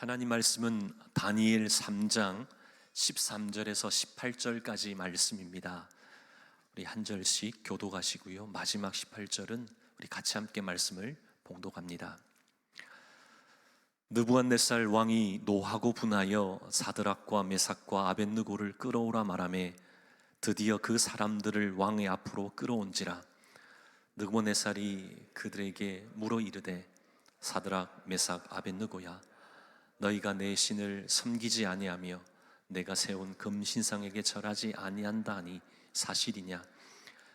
하나님 말씀은 다니엘 3장 13절에서 18절까지 말씀입니다. 우리 한 절씩 교독하시고요. 마지막 18절은 우리 같이 함께 말씀을 봉독합니다. 느부갓네살 왕이 노하고 분하여 사드락과 메삭과 아벳느고를 끌어오라 말하매 드디어 그 사람들을 왕의 앞으로 끌어온지라. 느부갓네살이 그들에게 물어 이르되 사드락 메삭 아벳느고야, 너희가 내 신을 섬기지 아니하며 내가 세운 금신상에게 절하지 아니한다 하니 사실이냐?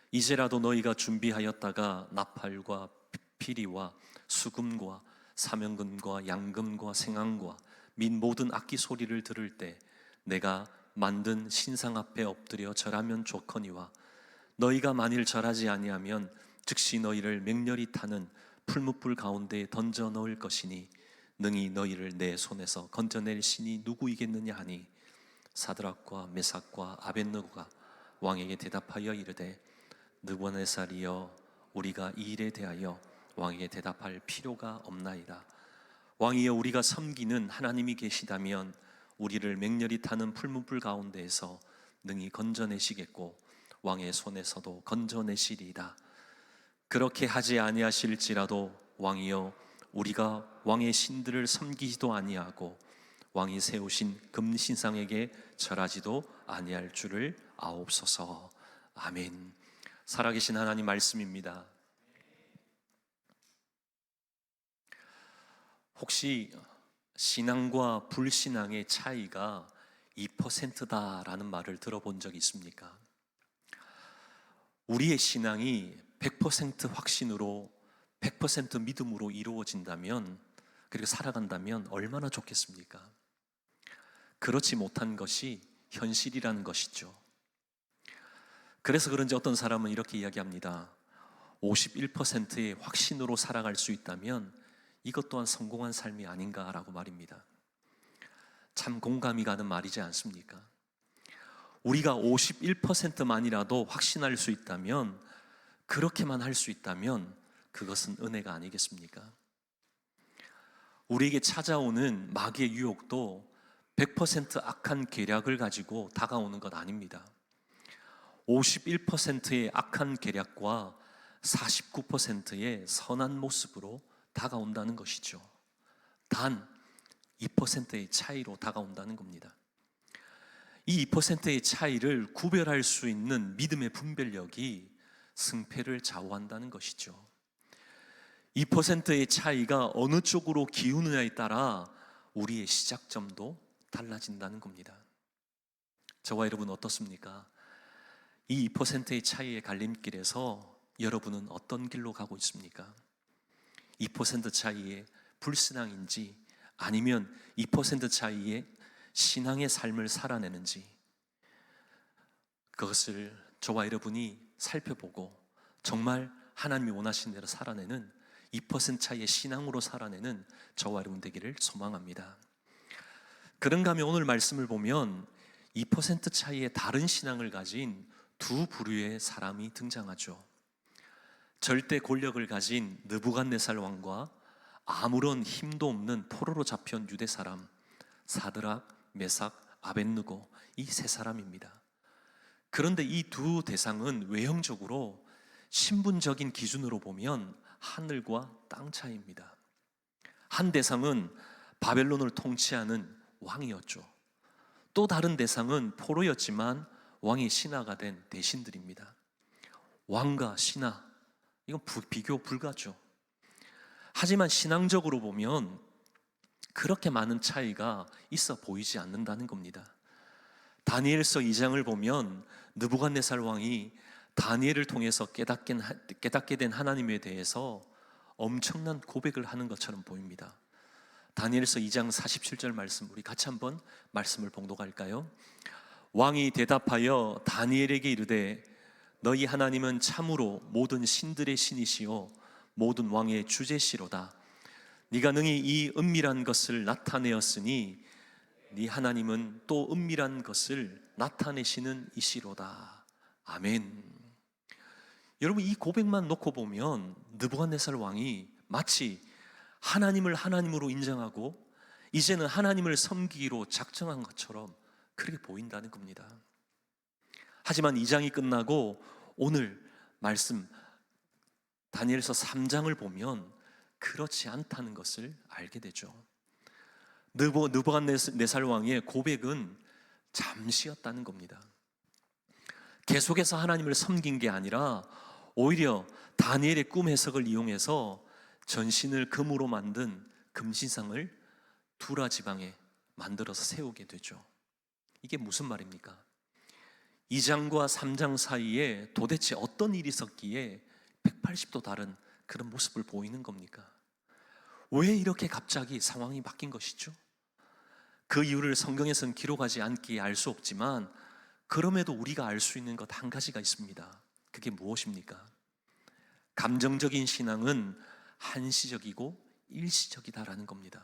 이제라도 너희가 준비하였다가 나팔과 피리와 수금과 사명금과 양금과 생황과 및 모든 악기 소리를 들을 때 내가 만든 신상 앞에 엎드려 절하면 좋거니와, 너희가 만일 절하지 아니하면 즉시 너희를 맹렬히 타는 풀무불 가운데에 던져 넣을 것이니 능히 너희를 내 손에서 건져낼 신이 누구이겠느냐 하니, 사드락과 메삭과 아벳느고가 왕에게 대답하여 이르되 느부갓네살이여, 우리가 이 일에 대하여 왕에게 대답할 필요가 없나이다. 왕이여, 우리가 섬기는 하나님이 계시다면 우리를 맹렬히 타는 풀무불 가운데에서 능히 건져내시겠고 왕의 손에서도 건져내시리이다. 그렇게 하지 아니하실지라도 왕이여, 우리가 왕의 신들을 섬기지도 아니하고 왕이 세우신 금신상에게 절하지도 아니할 줄을 아옵소서. 아멘. 살아계신 하나님 말씀입니다. 혹시 신앙과 불신앙의 차이가 2%다라는 말을 들어본 적 있습니까? 우리의 신앙이 100% 확신으로 100% 믿음으로 이루어진다면, 그리고 살아간다면 얼마나 좋겠습니까? 그렇지 못한 것이 현실이라는 것이죠. 그래서 그런지 어떤 사람은 이렇게 이야기합니다. 51%의 확신으로 살아갈 수 있다면 이것 또한 성공한 삶이 아닌가라고 말입니다. 참 공감이 가는 말이지 않습니까? 우리가 51%만이라도 확신할 수 있다면, 그렇게만 할 수 있다면 그것은 은혜가 아니겠습니까? 우리에게 찾아오는 마귀의 유혹도 100% 악한 계략을 가지고 다가오는 것 아닙니다. 51%의 악한 계략과 49%의 선한 모습으로 다가온다는 것이죠. 단 2%의 차이로 다가온다는 겁니다. 이 2%의 차이를 구별할 수 있는 믿음의 분별력이 승패를 좌우한다는 것이죠. 2%의 차이가 어느 쪽으로 기우느냐에 따라 우리의 시작점도 달라진다는 겁니다. 저와 여러분 어떻습니까? 이 2%의 차이의 갈림길에서 여러분은 어떤 길로 가고 있습니까? 2% 차이의 불신앙인지 아니면 2% 차이의 신앙의 삶을 살아내는지, 그것을 저와 여러분이 살펴보고 정말 하나님이 원하신 대로 살아내는 2% 차이의 신앙으로 살아내는 저와 여러분 되기를 소망합니다. 그런가 하면 오늘 말씀을 보면 2% 차이의 다른 신앙을 가진 두 부류의 사람이 등장하죠. 절대 권력을 가진 느부갓네살 왕과 아무런 힘도 없는 포로로 잡혀온 유대 사람 사드락, 메삭, 아벳느고, 이 세 사람입니다. 그런데 이 두 대상은 외형적으로 신분적인 기준으로 보면 하늘과 땅 차이입니다. 한 대상은 바벨론을 통치하는 왕이었죠. 또 다른 대상은 포로였지만 왕의 신하가 된 대신들입니다. 왕과 신하, 이건 비교 불가죠. 하지만 신앙적으로 보면 그렇게 많은 차이가 있어 보이지 않는다는 겁니다. 다니엘서 2장을 보면 느부갓네살 왕이 다니엘을 통해서 깨닫게 된 하나님에 대해서 엄청난 고백을 하는 것처럼 보입니다. 다니엘서 2장 47절 말씀, 우리 같이 한번 말씀을 봉독할까요? 왕이 대답하여 다니엘에게 이르되 너희 하나님은 참으로 모든 신들의 신이시요 모든 왕의 주제시로다. 네가 능히 이 은밀한 것을 나타내었으니 네 하나님은 또 은밀한 것을 나타내시는 이시로다. 아멘. 여러분, 이 고백만 놓고 보면 느부갓네살 왕이 마치 하나님을 하나님으로 인정하고 이제는 하나님을 섬기기로 작정한 것처럼 그렇게 보인다는 겁니다. 하지만 2장이 끝나고 오늘 말씀 다니엘서 3장을 보면 그렇지 않다는 것을 알게 되죠. 느부갓네살 왕의 고백은 잠시였다는 겁니다. 계속해서 하나님을 섬긴 게 아니라 오히려 다니엘의 꿈 해석을 이용해서 전신을 금으로 만든 금신상을 두라 지방에 만들어서 세우게 되죠. 이게 무슨 말입니까? 2장과 3장 사이에 도대체 어떤 일이 있었기에 180도 다른 그런 모습을 보이는 겁니까? 왜 이렇게 갑자기 상황이 바뀐 것이죠? 그 이유를 성경에서는 기록하지 않기에 알 수 없지만 그럼에도 우리가 알 수 있는 것 한 가지가 있습니다. 그게 무엇입니까? 감정적인 신앙은 한시적이고 일시적이다라는 겁니다.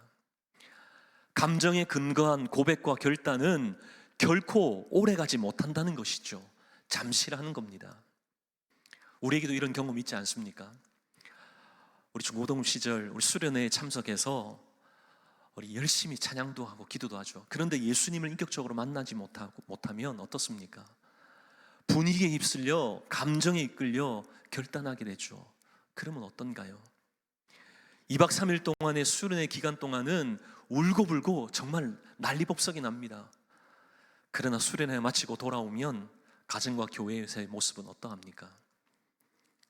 감정에 근거한 고백과 결단은 결코 오래가지 못한다는 것이죠. 잠시라는 겁니다. 우리에게도 이런 경험 있지 않습니까? 우리 중고등 시절 우리 수련회에 참석해서 우리 열심히 찬양도 하고 기도도 하죠. 그런데 예수님을 인격적으로 만나지 못하면 어떻습니까? 분위기에 휩쓸려 감정에 이끌려 결단하게 되죠. 그러면 어떤가요? 2박 3일 동안의 수련회 기간 동안은 울고불고 정말 난리법석이 납니다. 그러나 수련회 마치고 돌아오면 가정과 교회에서의 모습은 어떠합니까?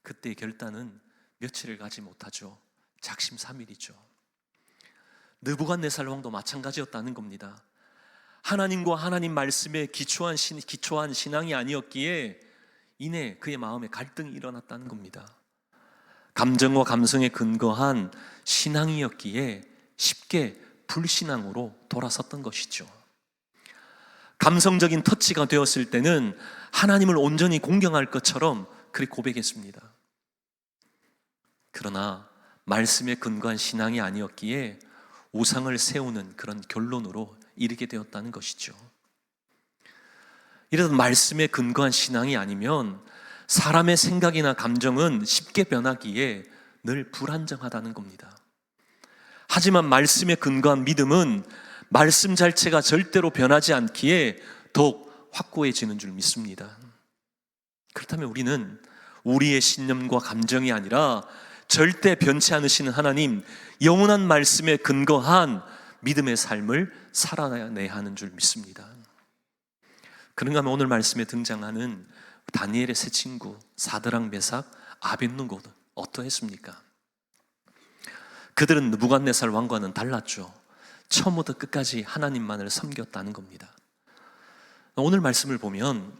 그때의 결단은 며칠을 가지 못하죠. 작심삼일이죠. 느부갓네살 왕도 마찬가지였다는 겁니다. 하나님과 하나님 말씀에 기초한 신앙이 아니었기에 이내 그의 마음에 갈등이 일어났다는 겁니다. 감정과 감성에 근거한 신앙이었기에 쉽게 불신앙으로 돌아섰던 것이죠. 감성적인 터치가 되었을 때는 하나님을 온전히 공경할 것처럼 그렇게 고백했습니다. 그러나 말씀에 근거한 신앙이 아니었기에 우상을 세우는 그런 결론으로 이르게 되었다는 것이죠. 이런 말씀에 근거한 신앙이 아니면 사람의 생각이나 감정은 쉽게 변하기에 늘 불안정하다는 겁니다. 하지만 말씀에 근거한 믿음은 말씀 자체가 절대로 변하지 않기에 더욱 확고해지는 줄 믿습니다. 그렇다면 우리는 우리의 신념과 감정이 아니라 절대 변치 않으시는 하나님, 영원한 말씀에 근거한 믿음의 삶을 살아내야 하는 줄 믿습니다. 그런가 하면 오늘 말씀에 등장하는 다니엘의 세 친구 사드락, 메삭, 아벳느고는 어떠했습니까? 그들은 느부갓네살 왕과는 달랐죠. 처음부터 끝까지 하나님만을 섬겼다는 겁니다. 오늘 말씀을 보면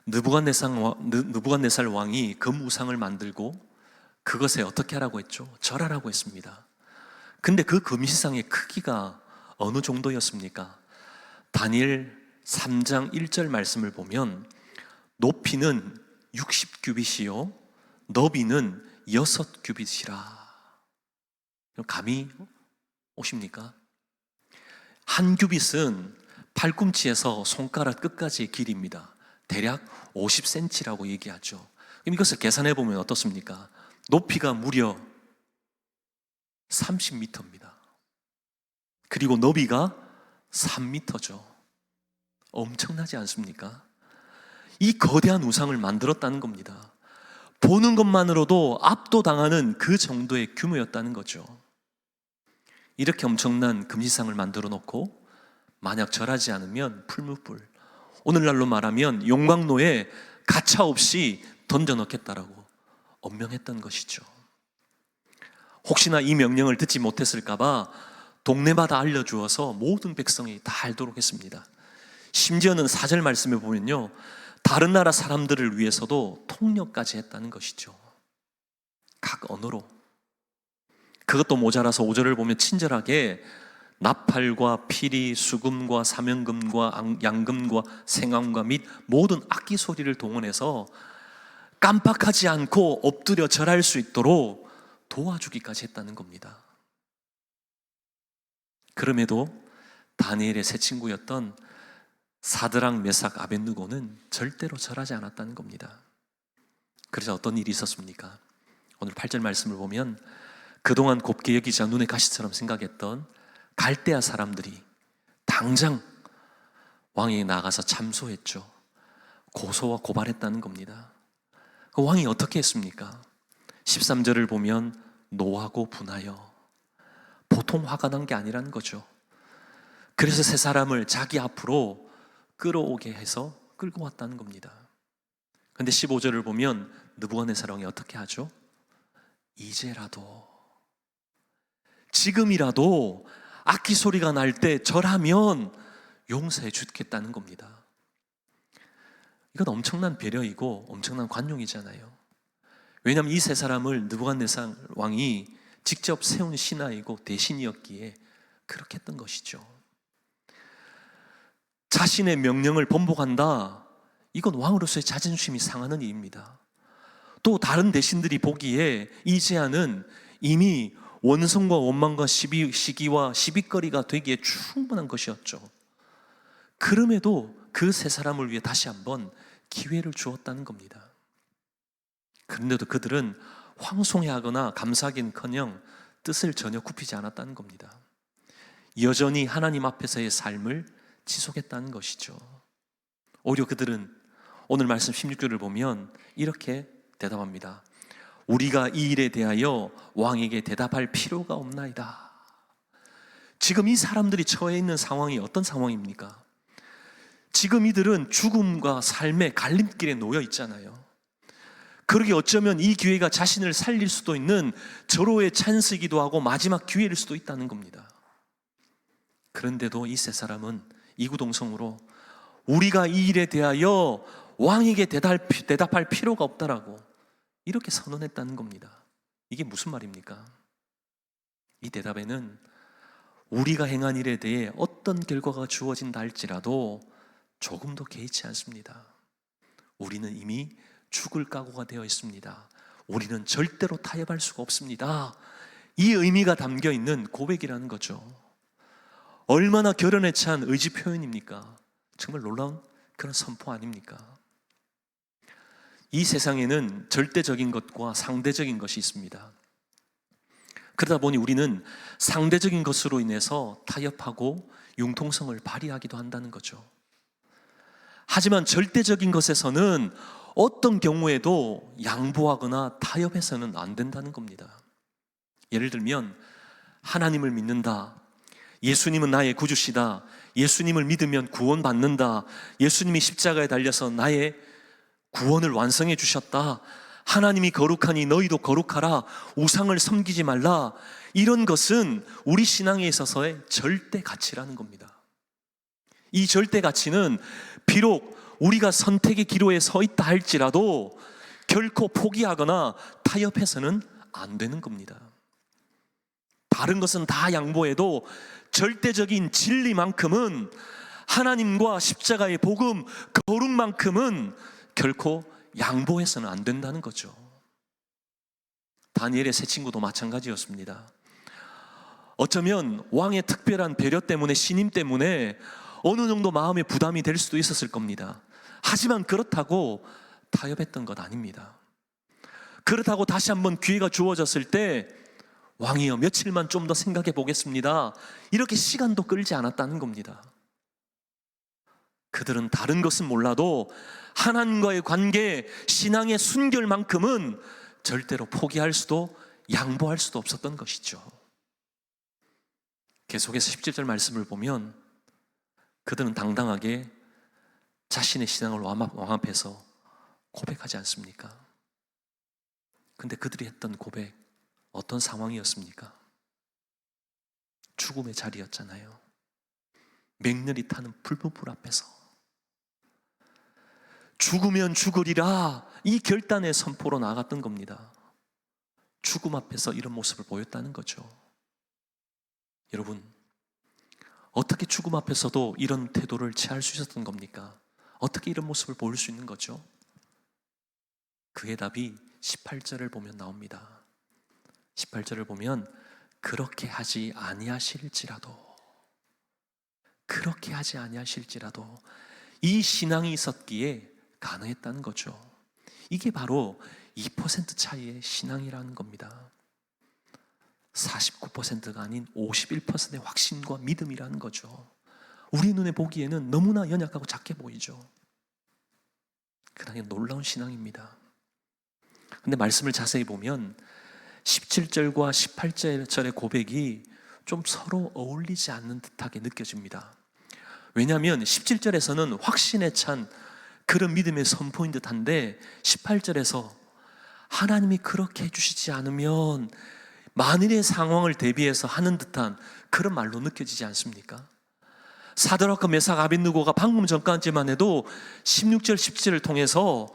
느부갓네살 왕이 금우상을 만들고 그것에 어떻게 하라고 했죠? 절하라고 했습니다. 근데 그 금신상의 크기가 어느 정도였습니까? 다니엘 3장 1절 말씀을 보면 높이는 60규빗이요 너비는 6규빗이라. 감이 오십니까? 한 규빗은 팔꿈치에서 손가락 끝까지의 길이입니다. 대략 50cm라고 얘기하죠. 그럼 이것을 계산해 보면 어떻습니까? 높이가 무려 30m입니다. 그리고 너비가 3m죠. 엄청나지 않습니까? 이 거대한 우상을 만들었다는 겁니다. 보는 것만으로도 압도당하는 그 정도의 규모였다는 거죠. 이렇게 엄청난 금신상을 만들어 놓고 만약 절하지 않으면 풀무불, 오늘날로 말하면 용광로에 가차없이 던져 넣겠다라고 엄명했던 것이죠. 혹시나 이 명령을 듣지 못했을까봐 동네마다 알려주어서 모든 백성이 다 알도록 했습니다. 심지어는 4절 말씀에 보면요, 다른 나라 사람들을 위해서도 통역까지 했다는 것이죠. 각 언어로. 그것도 모자라서 5절을 보면 친절하게 나팔과 피리, 수금과 사명금과 양금과 생황과 및 모든 악기 소리를 동원해서 깜빡하지 않고 엎드려 절할 수 있도록 도와주기까지 했다는 겁니다. 그럼에도 다니엘의 세 친구였던 사드락, 메삭, 아벳느고는 절대로 절하지 않았다는 겁니다. 그래서 어떤 일이 있었습니까? 오늘 8절 말씀을 보면 그동안 곱게 여기자 눈에 가시처럼 생각했던 갈대아 사람들이 당장 왕에게 나가서 참소했죠. 고소와 고발했다는 겁니다. 그 왕이 어떻게 했습니까? 13절을 보면 노하고 분하여, 보통 화가 난 게 아니라는 거죠. 그래서 세 사람을 자기 앞으로 끌어오게 해서 끌고 왔다는 겁니다. 그런데 15절을 보면 느부갓네살 왕이 어떻게 하죠? 이제라도, 지금이라도 악기 소리가 날 때 절하면 용서해 주겠다는 겁니다. 이건 엄청난 배려이고 엄청난 관용이잖아요. 왜냐하면 이 세 사람을 느부갓네살 왕이 직접 세운 신하이고 대신이었기에 그렇게 했던 것이죠. 자신의 명령을 번복한다, 이건 왕으로서의 자존심이 상하는 일입니다. 또 다른 대신들이 보기에 이 제안은 이미 원성과 원망과 시기와 시비거리가 되기에 충분한 것이었죠. 그럼에도 그 세 사람을 위해 다시 한번 기회를 주었다는 겁니다. 그런데도 그들은 황송해하거나 감사하기는커녕 뜻을 전혀 굽히지 않았다는 겁니다. 여전히 하나님 앞에서의 삶을 지속했다는 것이죠. 오히려 그들은 오늘 말씀 16절을 보면 이렇게 대답합니다. 우리가 이 일에 대하여 왕에게 대답할 필요가 없나이다. 지금 이 사람들이 처해 있는 상황이 어떤 상황입니까? 지금 이들은 죽음과 삶의 갈림길에 놓여 있잖아요. 그러게 어쩌면 이 기회가 자신을 살릴 수도 있는 절호의 찬스이기도 하고 마지막 기회일 수도 있다는 겁니다. 그런데도 이 세 사람은 이구동성으로 우리가 이 일에 대하여 왕에게 대답할 필요가 없다라고 이렇게 선언했다는 겁니다. 이게 무슨 말입니까? 이 대답에는 우리가 행한 일에 대해 어떤 결과가 주어진다 할지라도 조금도 개의치 않습니다. 우리는 이미 죽을 각오가 되어 있습니다. 우리는 절대로 타협할 수가 없습니다. 이 의미가 담겨 있는 고백이라는 거죠. 얼마나 결연에 찬 의지 표현입니까? 정말 놀라운 그런 선포 아닙니까? 이 세상에는 절대적인 것과 상대적인 것이 있습니다. 그러다 보니 우리는 상대적인 것으로 인해서 타협하고 융통성을 발휘하기도 한다는 거죠. 하지만 절대적인 것에서는 어떤 경우에도 양보하거나 타협해서는 안 된다는 겁니다. 예를 들면 하나님을 믿는다, 예수님은 나의 구주시다, 예수님을 믿으면 구원받는다, 예수님이 십자가에 달려서 나의 구원을 완성해 주셨다, 하나님이 거룩하니 너희도 거룩하라, 우상을 섬기지 말라, 이런 것은 우리 신앙에 있어서의 절대 가치라는 겁니다. 이 절대 가치는 비록 우리가 선택의 기로에 서 있다 할지라도 결코 포기하거나 타협해서는 안 되는 겁니다. 다른 것은 다 양보해도 절대적인 진리만큼은, 하나님과 십자가의 복음, 거룩만큼은 결코 양보해서는 안 된다는 거죠. 다니엘의 세 친구도 마찬가지였습니다. 어쩌면 왕의 특별한 배려 때문에, 신임 때문에 어느 정도 마음의 부담이 될 수도 있었을 겁니다. 하지만 그렇다고 타협했던 것 아닙니다. 그렇다고 다시 한번 기회가 주어졌을 때 왕이여 며칠만 좀 더 생각해 보겠습니다, 이렇게 시간도 끌지 않았다는 겁니다. 그들은 다른 것은 몰라도 하나님과의 관계, 신앙의 순결만큼은 절대로 포기할 수도 양보할 수도 없었던 것이죠. 계속해서 17절 말씀을 보면 그들은 당당하게 자신의 신앙을 왕 앞에서 고백하지 않습니까? 근데 그들이 했던 고백, 어떤 상황이었습니까? 죽음의 자리였잖아요. 맹렬히 타는 불법불 앞에서 죽으면 죽으리라, 이 결단의 선포로 나갔던 겁니다. 죽음 앞에서 이런 모습을 보였다는 거죠. 여러분, 어떻게 죽음 앞에서도 이런 태도를 취할 수 있었던 겁니까? 어떻게 이런 모습을 보일 수 있는 거죠? 그의 답이 18절을 보면 나옵니다. 18절을 보면 그렇게 하지 아니하실지라도, 그렇게 하지 아니하실지라도, 이 신앙이 있었기에 가능했다는 거죠. 이게 바로 2% 차이의 신앙이라는 겁니다. 49%가 아닌 51%의 확신과 믿음이라는 거죠. 우리 눈에 보기에는 너무나 연약하고 작게 보이죠. 그러나 놀라운 신앙입니다. 근데 말씀을 자세히 보면 17절과 18절의 고백이 좀 서로 어울리지 않는 듯하게 느껴집니다. 왜냐하면 17절에서는 확신에 찬 그런 믿음의 선포인 듯한데 18절에서 하나님이 그렇게 해주시지 않으면 만일의 상황을 대비해서 하는 듯한 그런 말로 느껴지지 않습니까? 사드락과 메삭 아벳느고가 방금 전까지만 해도 16절 17절을 통해서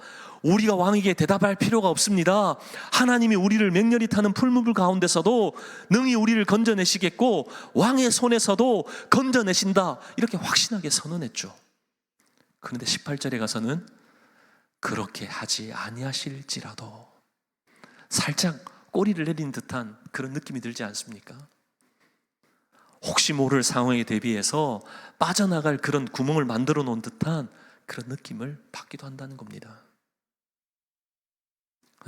우리가 왕에게 대답할 필요가 없습니다, 하나님이 우리를 맹렬히 타는 풀무불 가운데서도 능히 우리를 건져내시겠고 왕의 손에서도 건져내신다, 이렇게 확신하게 선언했죠. 그런데 18절에 가서는 그렇게 하지 아니하실지라도, 살짝 꼬리를 내린 듯한 그런 느낌이 들지 않습니까? 혹시 모를 상황에 대비해서 빠져나갈 그런 구멍을 만들어 놓은 듯한 그런 느낌을 받기도 한다는 겁니다.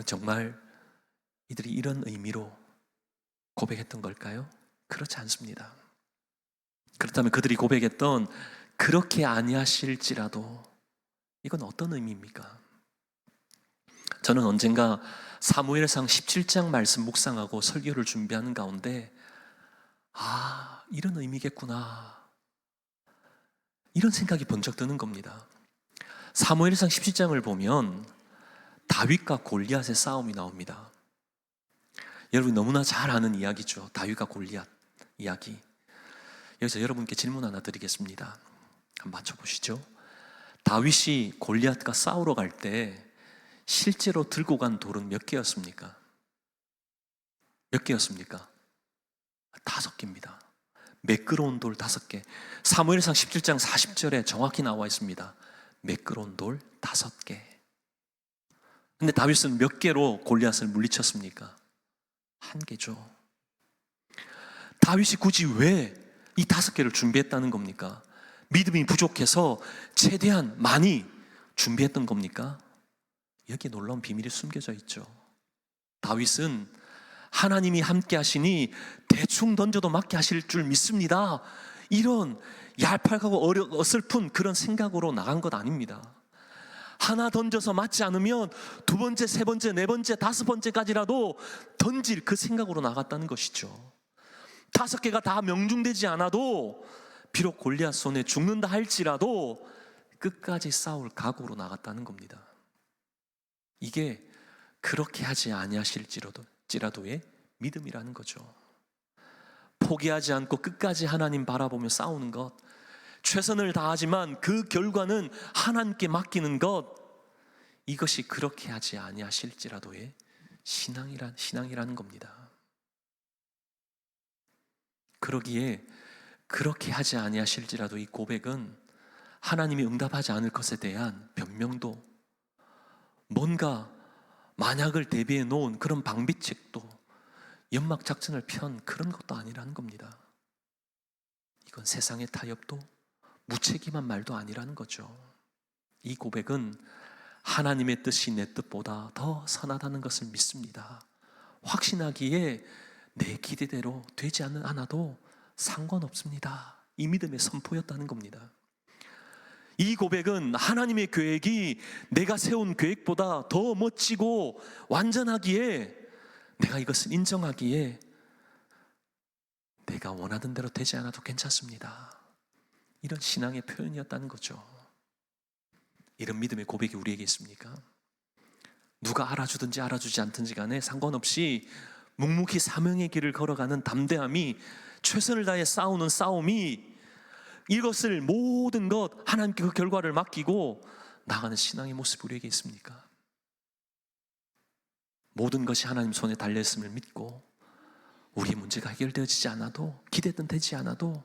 정말 이들이 이런 의미로 고백했던 걸까요? 그렇지 않습니다. 그렇다면 그들이 고백했던 그렇게 아니하실지라도, 이건 어떤 의미입니까? 저는 언젠가 사무엘상 17장 말씀 묵상하고 설교를 준비하는 가운데 이런 의미겠구나, 이런 생각이 번쩍 드는 겁니다. 사무엘상 17장을 보면 다윗과 골리앗의 싸움이 나옵니다. 여러분 너무나 잘 아는 이야기죠. 다윗과 골리앗 이야기. 여기서 여러분께 질문 하나 드리겠습니다. 한번 맞춰보시죠. 다윗이 골리앗과 싸우러 갈 때 실제로 들고 간 돌은 몇 개였습니까? 몇 개였습니까? 5개입니다. 매끄러운 돌 5개. 사무엘상 17장 40절에 정확히 나와 있습니다. 매끄러운 돌 5개. 근데 다윗은 몇 개로 골리앗을 물리쳤습니까? 1개죠. 다윗이 굳이 왜 이 5개를 준비했다는 겁니까? 믿음이 부족해서 최대한 많이 준비했던 겁니까? 여기에 놀라운 비밀이 숨겨져 있죠. 다윗은 하나님이 함께 하시니 대충 던져도 맞게 하실 줄 믿습니다, 이런 얄팍하고 어설픈 그런 생각으로 나간 것 아닙니다. 하나 던져서 맞지 않으면 2번째, 3번째, 4번째, 5번째까지라도 던질 그 생각으로 나갔다는 것이죠. 5개가 다 명중되지 않아도, 비록 골리앗 손에 죽는다 할지라도 끝까지 싸울 각오로 나갔다는 겁니다. 이게 그렇게 하지 아니하실지라도의 믿음이라는 거죠. 포기하지 않고 끝까지 하나님 바라보며 싸우는 것, 최선을 다하지만 그 결과는 하나님께 맡기는 것, 이것이 그렇게 하지 아니하실지라도의 신앙이라는 겁니다. 그러기에 그렇게 하지 아니하실지라도 이 고백은 하나님이 응답하지 않을 것에 대한 변명도, 뭔가 만약을 대비해 놓은 그런 방비책도, 연막 작전을 편 그런 것도 아니라는 겁니다. 이건 세상의 타협도 무책임한 말도 아니라는 거죠. 이 고백은 하나님의 뜻이 내 뜻보다 더 선하다는 것을 믿습니다, 확신하기에 내 기대대로 되지 않아도 상관없습니다, 이 믿음의 선포였다는 겁니다. 이 고백은 하나님의 계획이 내가 세운 계획보다 더 멋지고 완전하기에, 내가 이것을 인정하기에 내가 원하던 대로 되지 않아도 괜찮습니다, 이런 신앙의 표현이었다는 거죠. 이런 믿음의 고백이 우리에게 있습니까? 누가 알아주든지 알아주지 않든지 간에 상관없이 묵묵히 사명의 길을 걸어가는 담대함이, 최선을 다해 싸우는 싸움이, 이것을 모든 것 하나님께 그 결과를 맡기고 나가는 신앙의 모습이 우리에게 있습니까? 모든 것이 하나님 손에 달려있음을 믿고 우리의 문제가 해결되어지지 않아도, 기대든 되지 않아도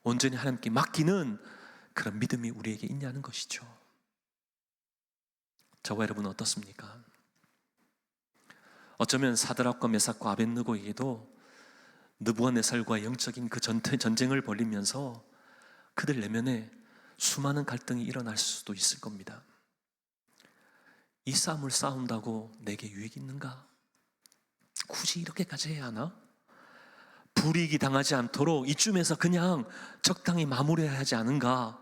온전히 하나님께 맡기는 그런 믿음이 우리에게 있냐는 것이죠. 저와 여러분은 어떻습니까? 어쩌면 사드락과 메삭과 아벳느고에게도 느부갓네살과 영적인 그 전쟁을 벌이면서 그들 내면에 수많은 갈등이 일어날 수도 있을 겁니다. 이 싸움을 싸운다고 내게 유익이 있는가? 굳이 이렇게까지 해야 하나? 불이익이 당하지 않도록 이쯤에서 그냥 적당히 마무리해야 하지 않은가.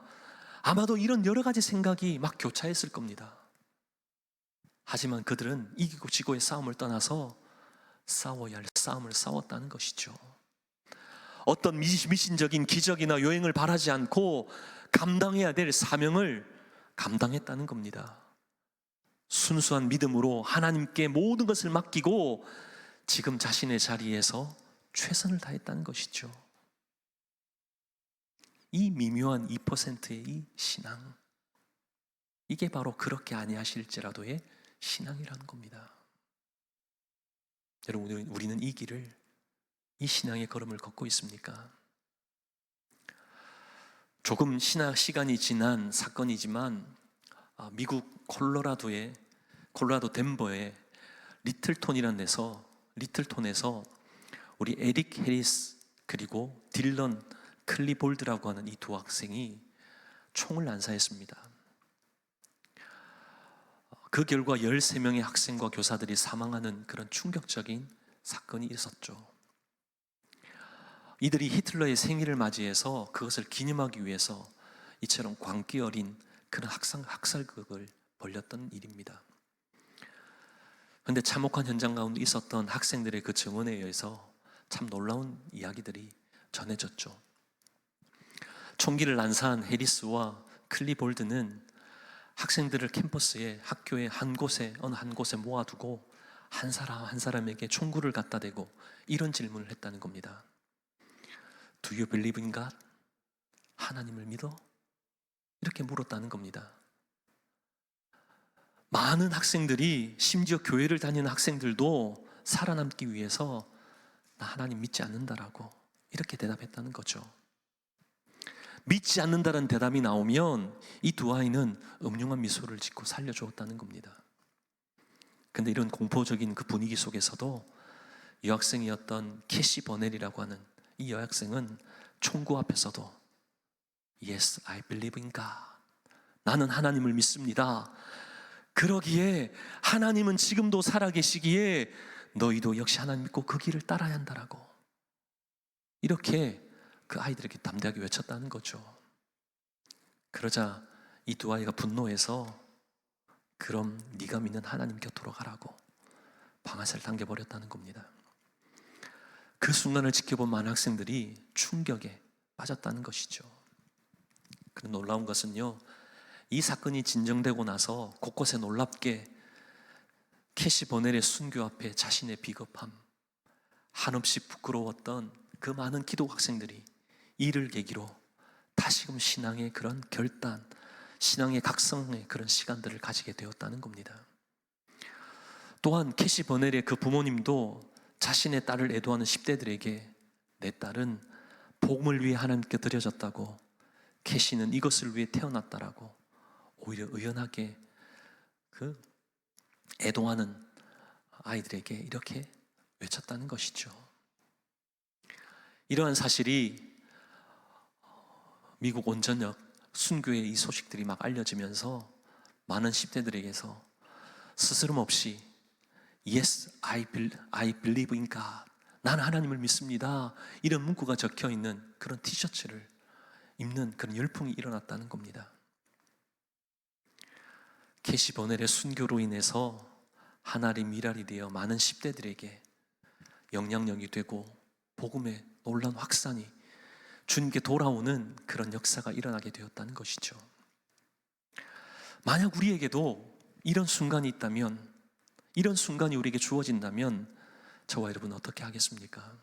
아마도 이런 여러 가지 생각이 막 교차했을 겁니다. 하지만 그들은 이기고 지고의 싸움을 떠나서 싸워야 할 싸움을 싸웠다는 것이죠. 어떤 미신적인 기적이나 요행을 바라지 않고 감당해야 될 사명을 감당했다는 겁니다. 순수한 믿음으로 하나님께 모든 것을 맡기고 지금 자신의 자리에서 최선을 다했다는 것이죠. 이 미묘한 2%의 이 신앙, 이게 바로 그렇게 아니하실지라도의 신앙이라는 겁니다. 여러분, 우리는 이 길을, 이 신앙의 걸음을 걷고 있습니까? 조금 시간이 지난 사건이지만 미국 콜로라도 덴버의 리틀톤에서 우리 에릭 해리스 그리고 딜런 클리볼드라고 하는 이 두 학생이 총을 난사했습니다. 그 결과 13명의 학생과 교사들이 사망하는 그런 충격적인 사건이 있었죠. 이들이 히틀러의 생일을 맞이해서 그것을 기념하기 위해서 이처럼 광기 어린 그런 학살극을 벌였던 일입니다. 그런데 참혹한 현장 가운데 있었던 학생들의 그 증언에 의해서 참 놀라운 이야기들이 전해졌죠. 총기를 난사한 해리스와 클리볼드는 학생들을 캠퍼스에, 학교의 어느 한 곳에 모아두고 한 사람 한 사람에게 총구를 갖다 대고 이런 질문을 했다는 겁니다. Do you believe in God? 하나님을 믿어? 이렇게 물었다는 겁니다. 많은 학생들이, 심지어 교회를 다니는 학생들도 살아남기 위해서 나 하나님 믿지 않는다라고 이렇게 대답했다는 거죠. 믿지 않는다는 대답이 나오면 이 두 아이는 음흉한 미소를 짓고 살려주었다는 겁니다. 근데 이런 공포적인 그 분위기 속에서도 여학생이었던 캐시 버넬이라고 하는 이 여학생은 총구 앞에서도 Yes, I believe in God. 나는 하나님을 믿습니다. 그러기에 하나님은 지금도 살아계시기에 너희도 역시 하나님 믿고 그 길을 따라야 한다라고 이렇게 그 아이들에게 담대하게 외쳤다는 거죠. 그러자 이 두 아이가 분노해서 그럼 네가 믿는 하나님 곁으로 가라고 방아쇠를 당겨버렸다는 겁니다. 그 순간을 지켜본 많은 학생들이 충격에 빠졌다는 것이죠. 그 놀라운 것은요, 이 사건이 진정되고 나서 곳곳에 놀랍게 캐시 버넬의 순교 앞에 자신의 비겁함, 한없이 부끄러웠던 그 많은 기독 학생들이 이를 계기로 다시금 신앙의 그런 결단, 신앙의 각성의 그런 시간들을 가지게 되었다는 겁니다. 또한 캐시 버넬의 그 부모님도 자신의 딸을 애도하는 10대들에게 내 딸은 복음을 위해 하나님께 드려졌다고, 캐시는 이것을 위해 태어났다라고 오히려 의연하게 그 애동하는 아이들에게 이렇게 외쳤다는 것이죠. 이러한 사실이 미국 온 전역 순교의 이 소식들이 막 알려지면서 많은 10대들에게서 스스럼 없이 Yes, I believe in God. 나는 하나님을 믿습니다. 이런 문구가 적혀있는 그런 티셔츠를 입는 그런 열풍이 일어났다는 겁니다. 캐시 버넬의 순교로 인해서 하나의 미랄이 되어 많은 10대들에게 영향력이 되고 복음의 놀라운 확산이 주님께 돌아오는 그런 역사가 일어나게 되었다는 것이죠. 만약 우리에게도 이런 순간이 있다면, 이런 순간이 우리에게 주어진다면 저와 여러분 어떻게 하겠습니까?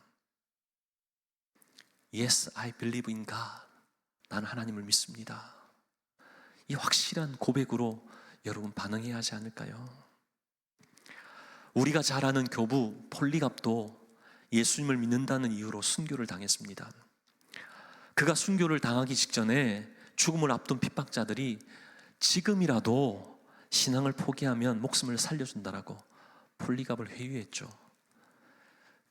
Yes, I believe in God. 나는 하나님을 믿습니다. 이 확실한 고백으로 여러분 반응해야 하지 않을까요? 우리가 잘 아는 교부 폴리갑도 예수님을 믿는다는 이유로 순교를 당했습니다. 그가 순교를 당하기 직전에 죽음을 앞둔 핍박자들이 지금이라도 신앙을 포기하면 목숨을 살려준다라고 폴리갑을 회유했죠.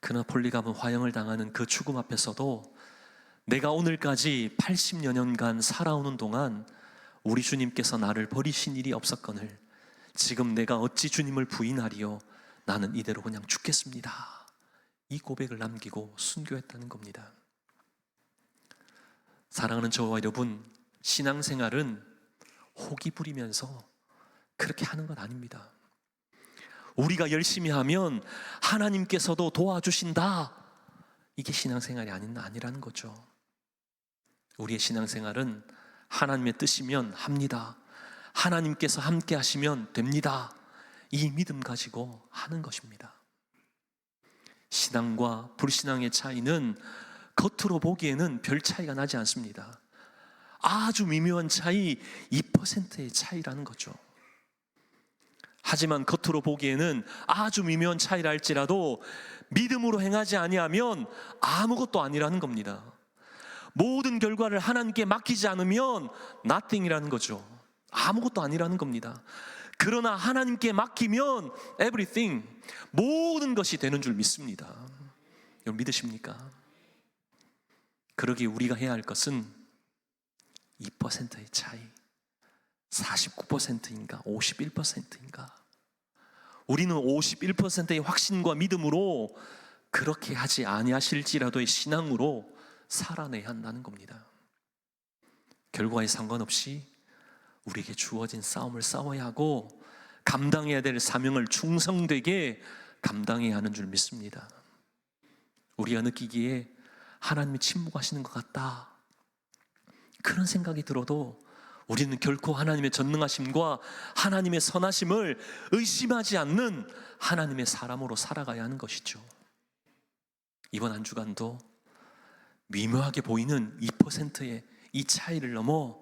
그러나 폴리갑은 화형을 당하는 그 죽음 앞에서도 내가 오늘까지 80여 년간 살아오는 동안 우리 주님께서 나를 버리신 일이 없었거늘 지금 내가 어찌 주님을 부인하리요? 나는 이대로 그냥 죽겠습니다. 이 고백을 남기고 순교했다는 겁니다. 사랑하는 저와 여러분, 신앙생활은 호기 부리면서 그렇게 하는 건 아닙니다. 우리가 열심히 하면 하나님께서도 도와주신다, 이게 신앙생활이 아니라는 거죠. 우리의 신앙생활은 하나님의 뜻이면 합니다, 하나님께서 함께 하시면 됩니다, 이 믿음 가지고 하는 것입니다. 신앙과 불신앙의 차이는 겉으로 보기에는 별 차이가 나지 않습니다. 아주 미묘한 차이, 2%의 차이라는 거죠. 하지만 겉으로 보기에는 아주 미묘한 차이라 할지라도 믿음으로 행하지 아니하면 아무것도 아니라는 겁니다. 모든 결과를 하나님께 맡기지 않으면 nothing이라는 거죠. 아무것도 아니라는 겁니다. 그러나 하나님께 맡기면 everything, 모든 것이 되는 줄 믿습니다. 여러분 믿으십니까? 그러기에 우리가 해야 할 것은 2%의 차이, 49%인가 51%인가, 우리는 51%의 확신과 믿음으로 그렇게 하지 아니하실지라도의 신앙으로 살아내야 한다는 겁니다. 결과에 상관없이 우리에게 주어진 싸움을 싸워야 하고 감당해야 될 사명을 충성되게 감당해야 하는 줄 믿습니다. 우리가 느끼기에 하나님이 침묵하시는 것 같다, 그런 생각이 들어도 우리는 결코 하나님의 전능하심과 하나님의 선하심을 의심하지 않는 하나님의 사람으로 살아가야 하는 것이죠. 이번 한 주간도 미묘하게 보이는 2%의 이 차이를 넘어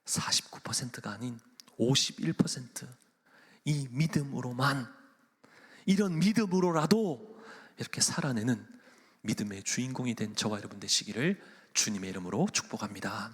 49%가 아닌 51%, 이 믿음으로만, 이런 믿음으로라도 이렇게 살아내는 믿음의 주인공이 된 저와 여러분 되시기를 주님의 이름으로 축복합니다.